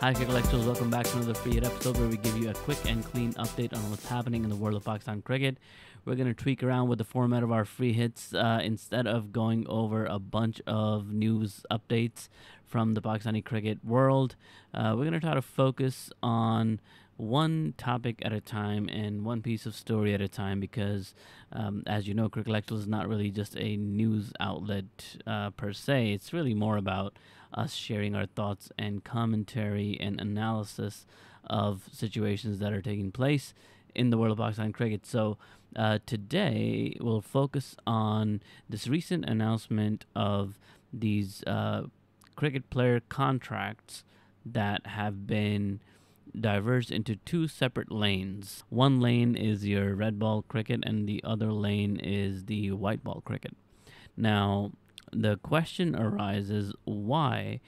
Hi, Crickellectuals. Welcome back to another free hit episode where we give you a quick and clean update on what's happening in the world of Pakistan cricket. We're going to tweak around with the format of our free hits. Instead of going over a bunch of news updates from the Pakistani cricket world, we're going to try to focus on one topic at a time and one piece of story at a time because, as you know, Crickellectuals is not really just a news outlet per se. It's really more about us sharing our thoughts and commentary and analysis of situations that are taking place in the world of Pakistan cricket. So today we'll focus on this recent announcement of these cricket player contracts that have been diverged into two separate lanes. One lane is your red ball cricket and the other lane is the white ball cricket. Now, the question arises, why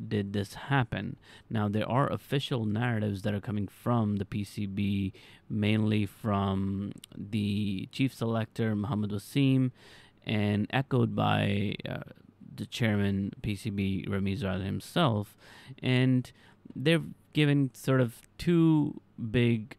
did this happen? Now, there are official narratives that are coming from the PCB, mainly from the chief selector, Mohammad Wasim, and echoed by the chairman, PCB, ramizraja himself. And they've given sort of two big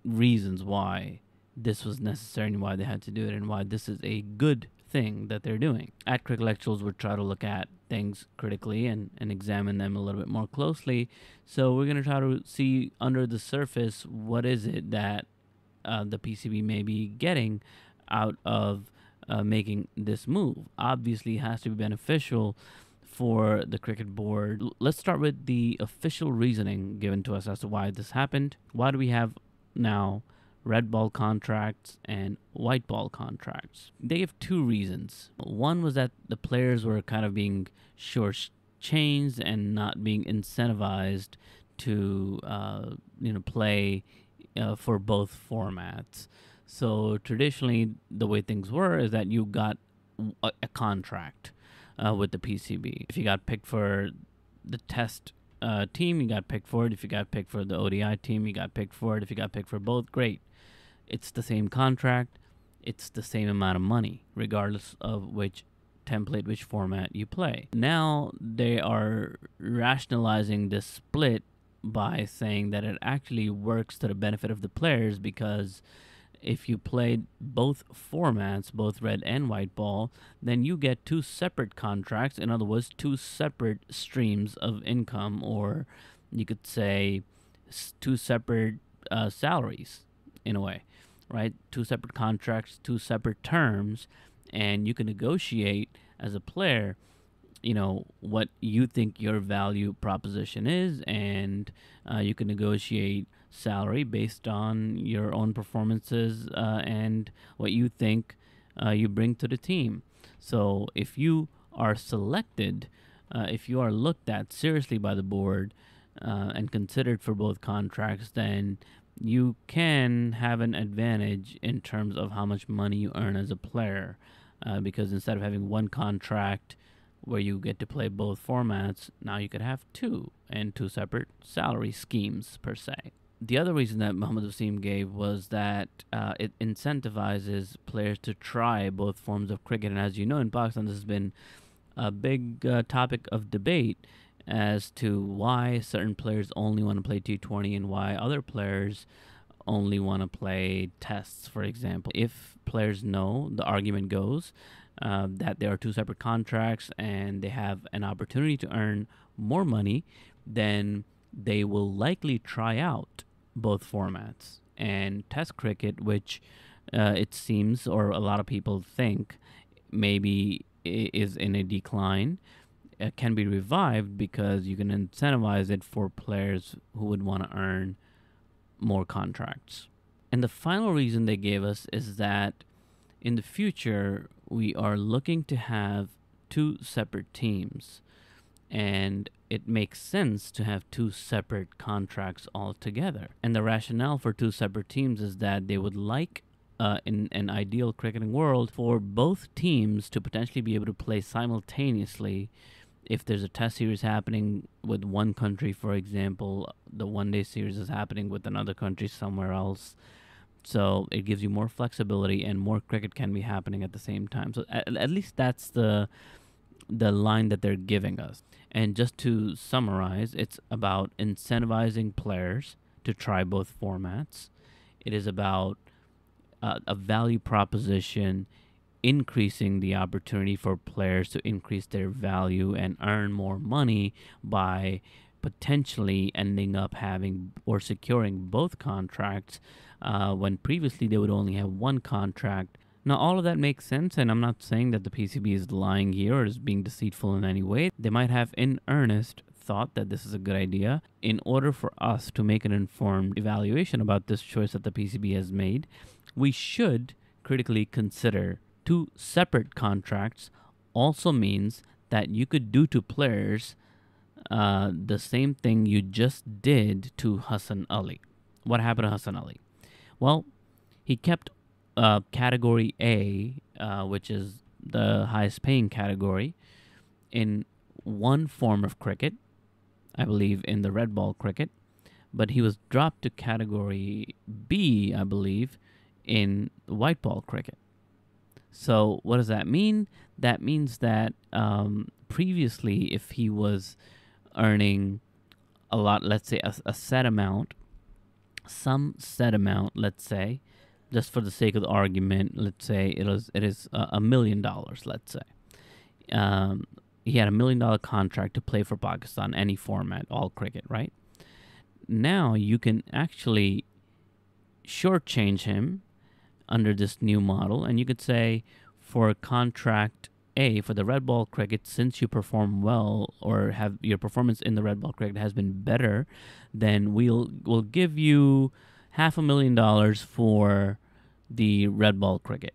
reasons why this was necessary and why they had to do it and why this is a good thing that they're doing. At Crickellectuals, we'll try to look at things critically and examine them a little bit more closely. So we're going to try to see under the surface what is it that the PCB may be getting out of making this move. Obviously, it has to be beneficial for the cricket board. Let's start with the official reasoning given to us as to why this happened. Why do we have now red ball contracts and white ball contracts? They give two reasons. One was that the players were kind of being short-changed and not being incentivized to play for both formats. So traditionally, the way things were is that you got a contract with the PCB. If you got picked for the test team, you got picked for it. If you got picked for the ODI team, you got picked for it. If you got picked for both, great. It's the same contract. It's the same amount of money, regardless of which template, which format you play. Now they are rationalizing this split by saying that it actually works to the benefit of the players because if you played both formats, both red and white ball, then you get two separate contracts. In other words, two separate streams of income, or you could say two separate salaries in a way, right? Two separate contracts, two separate terms, and you can negotiate as a player, what you think your value proposition is, and you can negotiate salary based on your own performances and what you think you bring to the team. So if you are selected, if you are looked at seriously by the board and considered for both contracts, then you can have an advantage in terms of how much money you earn as a player because instead of having one contract where you get to play both formats, now you could have two and two separate salary schemes per se. The other reason that Mohammad Wasim gave was that it incentivizes players to try both forms of cricket. And as you know, in Pakistan, this has been a big topic of debate as to why certain players only want to play T20 and why other players only want to play tests, for example. If players know, the argument goes that there are two separate contracts and they have an opportunity to earn more money, then they will likely try out both formats. And test cricket, which it seems, or a lot of people think, maybe is in a decline, can be revived because you can incentivize it for players who would want to earn more contracts. And the final reason they gave us is that in the future, we are looking to have two separate teams. And it makes sense to have two separate contracts altogether. And the rationale for two separate teams is that they would like, in an ideal cricketing world, for both teams to potentially be able to play simultaneously. If there's a test series happening with one country, for example, the one-day series is happening with another country somewhere else. So it gives you more flexibility and more cricket can be happening at the same time. So at least that's the line that they're giving us. And just to summarize, it's about incentivizing players to try both formats. It is about a value proposition, increasing the opportunity for players to increase their value and earn more money by potentially ending up having or securing both contracts when previously they would only have one contract. Now, all of that makes sense, and I'm not saying that the PCB is lying here or is being deceitful in any way. They might have, in earnest, thought that this is a good idea. In order for us to make an informed evaluation about this choice that the PCB has made, we should critically consider two separate contracts also means that you could do to players the same thing you just did to Hassan Ali. What happened to Hassan Ali? Well, he kept category A, which is the highest paying category, in one form of cricket, I believe in the red ball cricket, but he was dropped to category B, I believe, in white ball cricket. So what does that mean? That means that previously, if he was earning a lot, let's say a set amount, some set amount, let's say, just for the sake of the argument, let's say it is $1 million, let's say. He had $1 million contract to play for Pakistan, any format, all cricket, right? Now you can actually shortchange him under this new model, and you could say for contract A, for the red ball cricket, since you perform well or have your performance in the red ball cricket has been better, then we'll give you $500,000 for the red ball cricket.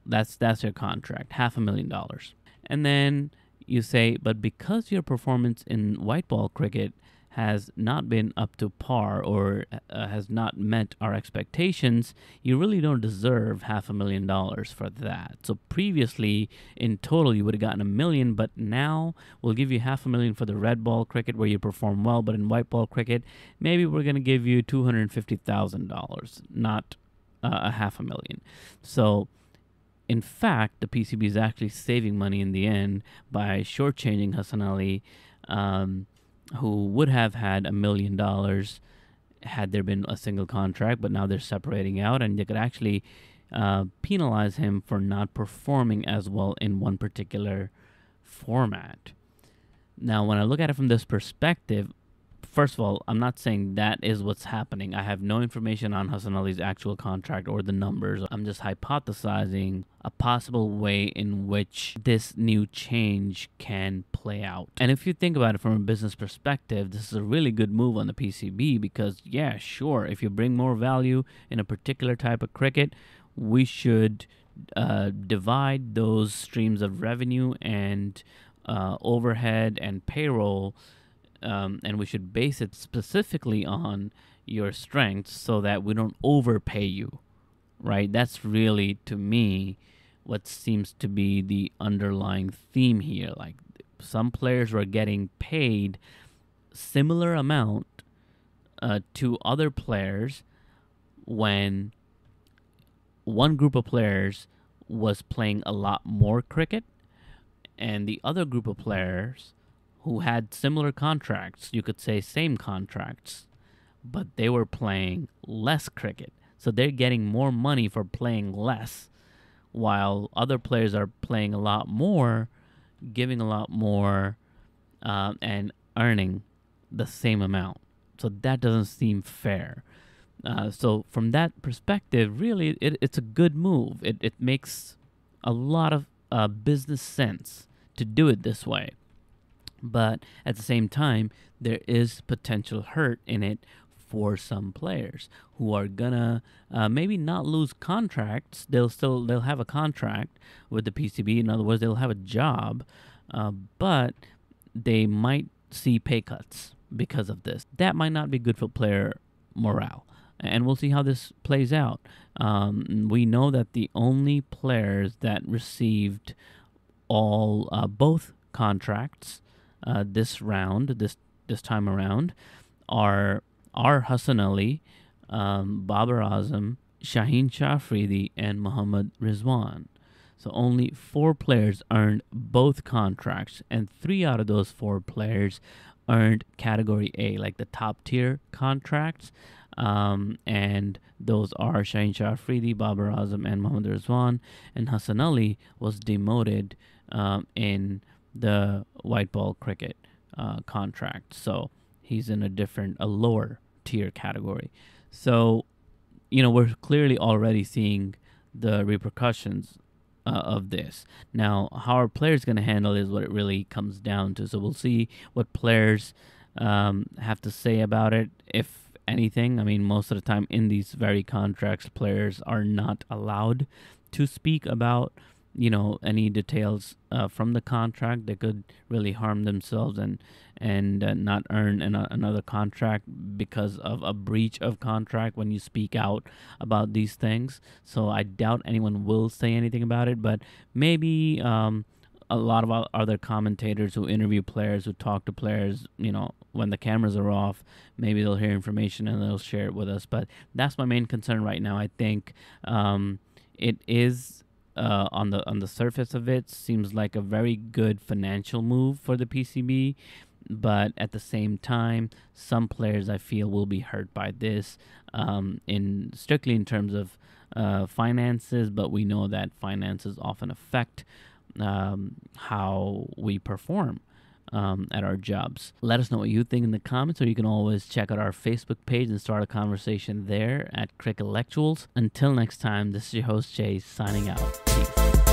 That's your contract, $500,000. And then you say, but because your performance in white ball cricket has not been up to par or has not met our expectations, you really don't deserve $500,000 for that. So previously, in total, you would have gotten $1 million, but now we'll give you $500,000 for the red ball cricket where you perform well, but in white ball cricket, maybe we're going to give you $250,000, not $500,000. So in fact, the PCB is actually saving money in the end by shortchanging Hassan Ali, who would have had $1 million had there been a single contract, but now they're separating out, and they could actually penalize him for not performing as well in one particular format. Now, when I look at it from this perspective, first of all, I'm not saying that is what's happening. I have no information on Hassan Ali's actual contract or the numbers. I'm just hypothesizing a possible way in which this new change can play out. And if you think about it from a business perspective, this is a really good move on the PCB because, yeah, sure, if you bring more value in a particular type of cricket, we should divide those streams of revenue and overhead and payroll, and we should base it specifically on your strengths so that we don't overpay you, right? That's really, to me, what seems to be the underlying theme here. Like, some players were getting paid similar amount to other players when one group of players was playing a lot more cricket and the other group of players who had similar contracts, you could say same contracts, but they were playing less cricket. So they're getting more money for playing less, while other players are playing a lot more, giving a lot more, and earning the same amount. So that doesn't seem fair. So from that perspective, really, it's a good move. It makes a lot of business sense to do it this way. But at the same time, there is potential hurt in it for some players who are gonna maybe not lose contracts. They'll have a contract with the PCB. In other words, they'll have a job, but they might see pay cuts because of this. That might not be good for player morale. And we'll see how this plays out. We know that the only players that received both contracts this time around are Hassan Ali, babarazam, Shaheen Shah Afridi, and Mohammadrizwan. So only 4 players earned both contracts, and 3 out of those 4 players earned Category A, like the top tier contracts. And those are Shaheen Shah Afridi, Babarazam, and Mohammadrizwan. And Hassan Ali was demoted in the white ball cricket contract. So he's in a lower tier category. So, we're clearly already seeing the repercussions of this. Now, how our players going to handle is what it really comes down to. So we'll see what players have to say about it, if anything. I mean, most of the time in these very contracts, players are not allowed to speak about any details from the contract that could really harm themselves and not earn another contract because of a breach of contract when you speak out about these things. So I doubt anyone will say anything about it, but maybe a lot of other commentators who interview players, who talk to players, when the cameras are off, maybe they'll hear information and they'll share it with us. But that's my main concern right now. I think it is on the surface of it seems like a very good financial move for the PCB, but at the same time, some players I feel will be hurt by this, strictly in terms of finances. But we know that finances often affect how we perform at our jobs. Let us know what you think in the comments, or you can always check out our Facebook page and start a conversation there at Crickellectuals. Until next time, this is your host Jay signing out. Peace.